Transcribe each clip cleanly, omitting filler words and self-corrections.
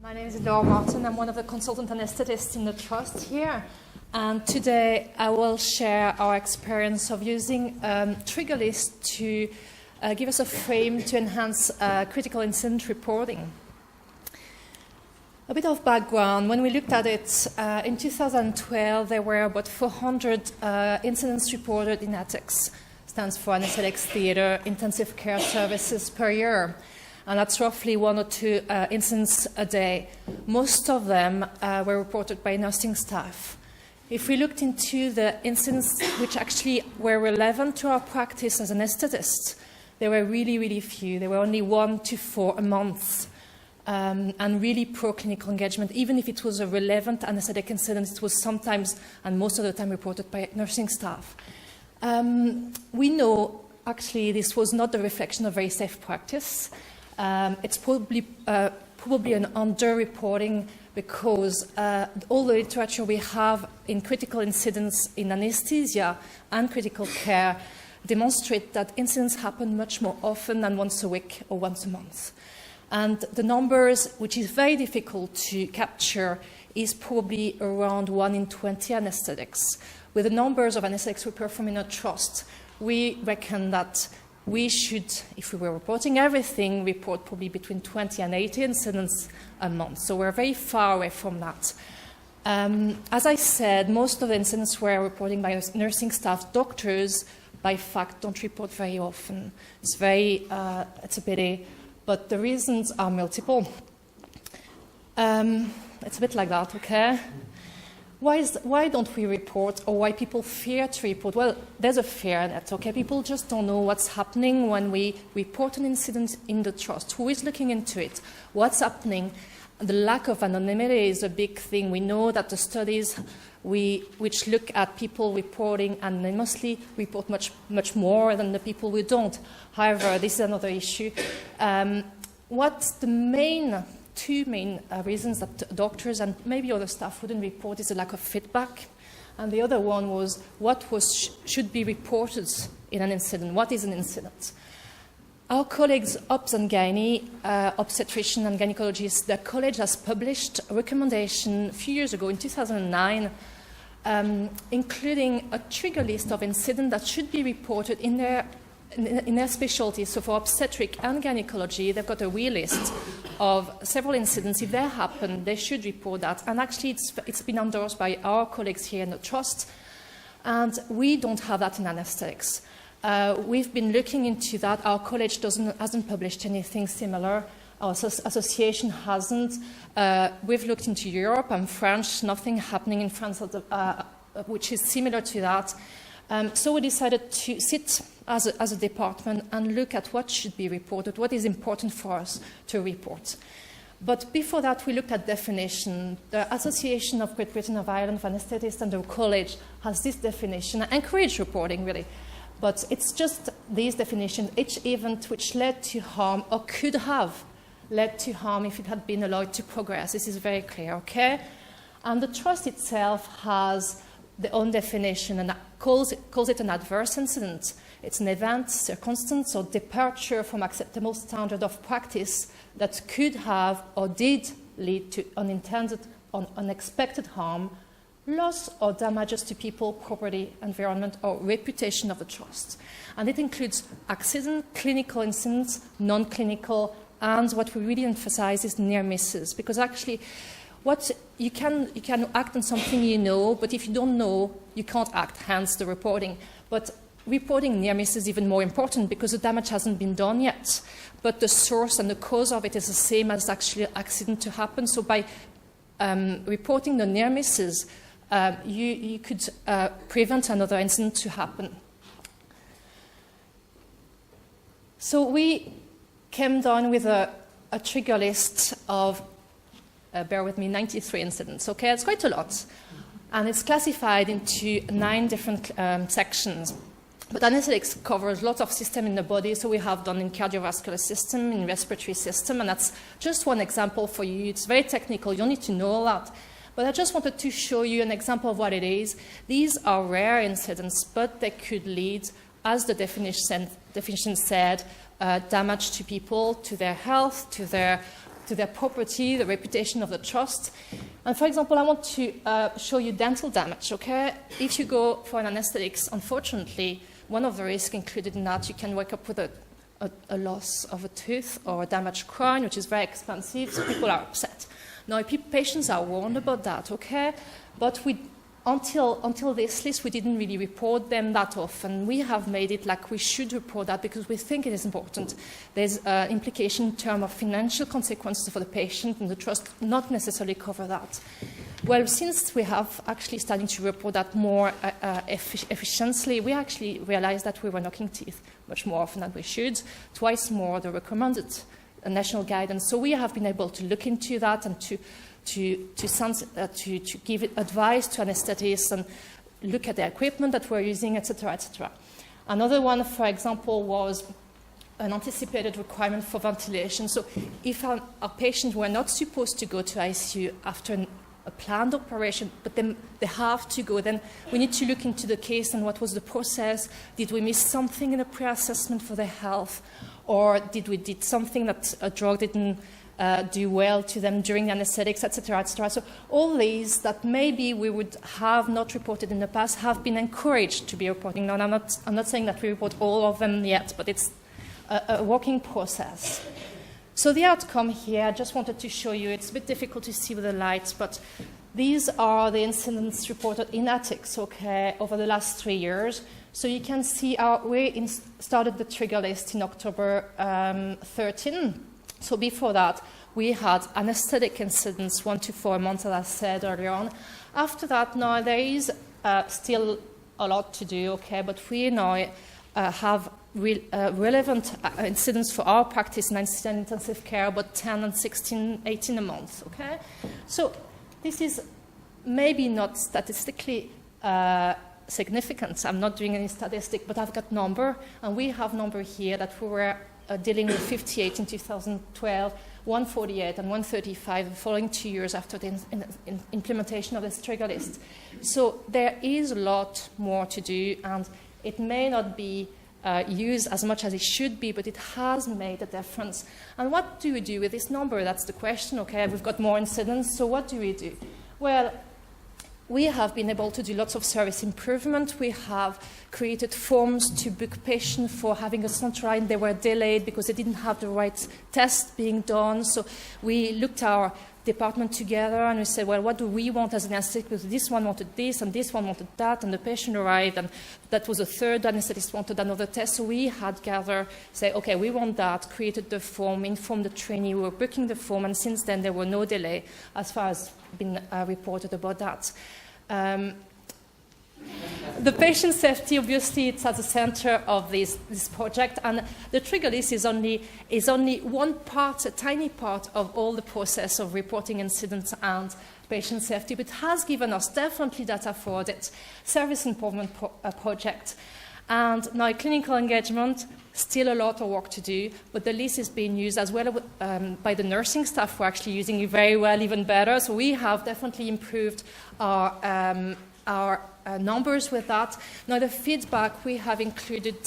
My name is Laure. I'm one of the consultant anaesthetists in the Trust here. And today I will share our experience of using trigger lists to give us a frame to enhance critical incident reporting. A bit of background. When we looked at it, in 2012 there were about 400 incidents reported in ATEX, stands for Anaesthetic Theatre Intensive Care Services per year. And that's roughly 1 or 2 incidents a day. Most of them were reported by nursing staff. If we looked into the incidents which actually were relevant to our practice as anaesthetists, there were really, really few. There were only 1 to 4 a month. And really poor clinical engagement. Even if it was a relevant anaesthetic incident, it was sometimes, and most of the time, reported by nursing staff. We know, actually, this was not the reflection of very safe practice. It's probably an under-reporting because all the literature we have in critical incidents in anesthesia and critical care demonstrate that incidents happen much more often than once a week or once a month. And the numbers, which is very difficult to capture, is probably around 1 in 20 anesthetics. With the numbers of anesthetics we perform in a trust, we reckon that we should, if we were reporting everything, report probably between 20 and 80 incidents a month. So we're very far away from that. As I said, most of the incidents were reporting by nursing staff. Doctors, by fact, don't report very often. It's a pity, but the reasons are multiple. It's a bit like that, okay? Why don't we report, or why people fear to report? Well, there's a fear in it, okay? People just don't know what's happening when we report an incident in the trust. Who is looking into it? What's happening? The lack of anonymity is a big thing. We know that the studies which look at people reporting anonymously report much more than the people who don't. However, this is another issue. What's the two main reasons that doctors and maybe other staff wouldn't report is the lack of feedback. And the other one was what should be reported in an incident. What is an incident? Our colleagues, OBS and Gynae, obstetrician and gynecologists, their college has published a recommendation a few years ago in 2009, including a trigger list of incidents that should be reported in their specialty. So for obstetric and gynecology, they've got a wee list of several incidents. If they happen, they should report that. And actually, it's been endorsed by our colleagues here in the Trust. And we don't have that in anesthetics. We've been looking into that. Our college hasn't published anything similar. Our association hasn't. We've looked into Europe and French. Nothing happening in France, which is similar to that. So we decided to sit as a department and look at what should be reported, what is important for us to report. But before that, we looked at definition. The Association of Great Britain of Ireland of Anaesthetists and the college has this definition. I encourage reporting, really. But it's just these definitions, each event which led to harm or could have led to harm if it had been allowed to progress. This is very clear, okay? And the Trust itself has their own definition and calls it an adverse incident. It's an event, circumstance, or departure from acceptable standard of practice that could have or did lead to unintended or unexpected harm, loss or damages to people, property, environment, or reputation of the trust. And it includes accident, clinical incidents, non-clinical, and what we really emphasize is near misses, because actually what you can act on something you know, but if you don't know, you can't act, hence the reporting. But reporting near miss is even more important because the damage hasn't been done yet. But the source and the cause of it is the same as actually an accident to happen. So by reporting the near misses, you could prevent another incident to happen. So we came down with a trigger list of bear with me, 93 incidents. Okay, it's quite a lot. And it's classified into 9 different sections. But anesthetics covers lots of systems in the body, so we have done in cardiovascular system, in respiratory system, and that's just one example for you. It's very technical, you don't need to know all that. But I just wanted to show you an example of what it is. These are rare incidents, but they could lead, as the definition said, damage to people, to their health, to their to their property, the reputation of the trust. And for example, I want to show you dental damage, okay? If you go for an anesthetics, unfortunately, one of the risks included in that you can wake up with a loss of a tooth or a damaged crown, which is very expensive, so people are upset. Now, patients are warned about that, okay? But until this list, we didn't really report them that often. We have made it like we should report that because we think it is important. There's an implication in terms of financial consequences for the patient, and the trust not necessarily cover that. Well, since we have actually starting to report that more efficiently, we actually realized that we were knocking teeth much more often than we should, twice more the recommended national guidance. So we have been able to look into that and to give advice to anesthetists and look at the equipment that we're using, etc., etc. Another one, for example, was an anticipated requirement for ventilation. So if our patients were not supposed to go to ICU after a planned operation, but then they have to go, then we need to look into the case and what was the process. Did we miss something in the pre-assessment for their health? Or did we did something that a drug didn't do well to them during the anesthetics, etc., etc. So all these that maybe we would have not reported in the past have been encouraged to be reporting. Now, I'm not saying that we report all of them yet, but it's a working process. So the outcome here, I just wanted to show you, it's a bit difficult to see with the lights, but these are the incidents reported in ethics, okay, over the last 3 years. So you can see we started the trigger list in October 13. So before that, we had anesthetic incidents 1 to 4 months, as I said earlier on. After that, now there is still a lot to do, okay, but we now have relevant incidents for our practice in intensive care, about 10 and 16, 18 a month, okay? So this is maybe not statistically significant. I'm not doing any statistic, but I've got number, and we have number here that we were dealing with 58 in 2012, 148 and 135 the following 2 years after the implementation of this trigger list. So there is a lot more to do, and it may not be used as much as it should be, but it has made a difference. And what do we do with this number? That's the question. Okay, we've got more incidents, so what do we do? Well, we have been able to do lots of service improvement. We have created forms to book patients for having a central line. They were delayed because they didn't have the right test being done. So we looked our department together and we said, well, what do we want as an anesthetic? Because this one wanted this and this one wanted that, and the patient arrived, and that was a third anesthetist wanted another test. So we had gathered, say, okay, we want that, created the form, informed the trainee, we were booking the form, and since then there were no delay as far as been reported about that. The patient safety, obviously, it's at the center of this project, and the trigger list is only one part, a tiny part of all the process of reporting incidents and patient safety, but has given us definitely data for it. Service improvement project. And now clinical engagement, still a lot of work to do, but the list is being used as well by the nursing staff. We're actually using it very well, even better. So we have definitely improved our numbers with that. Now the feedback, we have included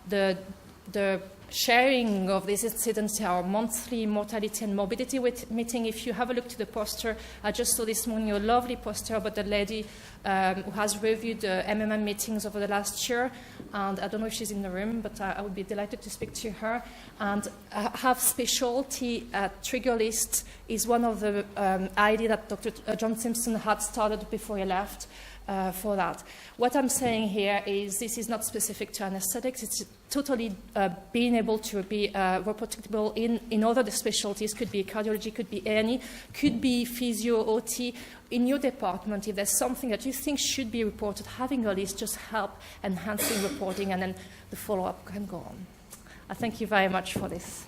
the sharing of these incidents in our monthly mortality and morbidity meeting. If you have a look to the poster, I just saw this morning a lovely poster about the lady who has reviewed the MMM meetings over the last year, and I don't know if she's in the room, but I would be delighted to speak to her. And have specialty trigger list is one of the ideas that Dr. John Simpson had started before he left. For that. What I'm saying here is this is not specific to anesthetics. It's totally being able to be reproducible in other specialties. Could be cardiology, could be A&E, could be physio, OT. In your department, if there's something that you think should be reported, having a list just help enhancing reporting, and then the follow-up can go on. I thank you very much for this.